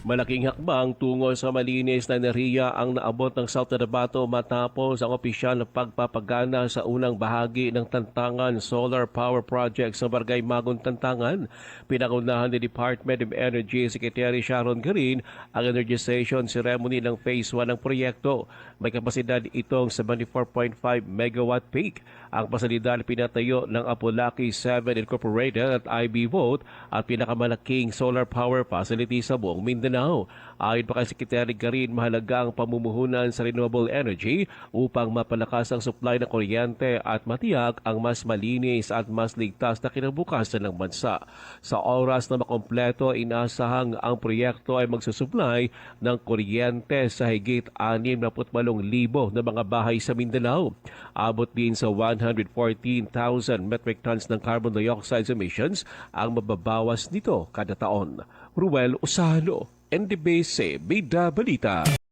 Malaking hakbang tungo sa malinis na enerhiya ang naabot ng South Cotabato matapos ang opisyal na pagpapagana sa unang bahagi ng Tantangan Solar Power Project sa Barangay Magon, Tantangan. Pinangunahan ni Department of Energy Secretary Sharon Garin ang energization ceremony ng Phase 1 ng proyekto. May kapasidad itong 74.5 megawatt peak. Ang pasalidad pinatayo ng Apolaki 7 Incorporated at IB Vote at pinakamalaking solar power facility sa buong Mindanao. Ayon pa kay Secretary Garin, mahalaga ang pamumuhunan sa renewable energy upang mapalakas ang supply ng kuryente at matiyak ang mas malinis at mas ligtas na kinabukasan ng bansa. Sa oras na makompleto, inasahang ang proyekto ay magsusupply ng kuryente sa higit 68,000 na mga bahay sa Mindanao. Abot din sa 114,000 metric tons ng carbon dioxide emissions ang mababawas nito kada taon. Ruel Usalo, NDBC, Bida Balita.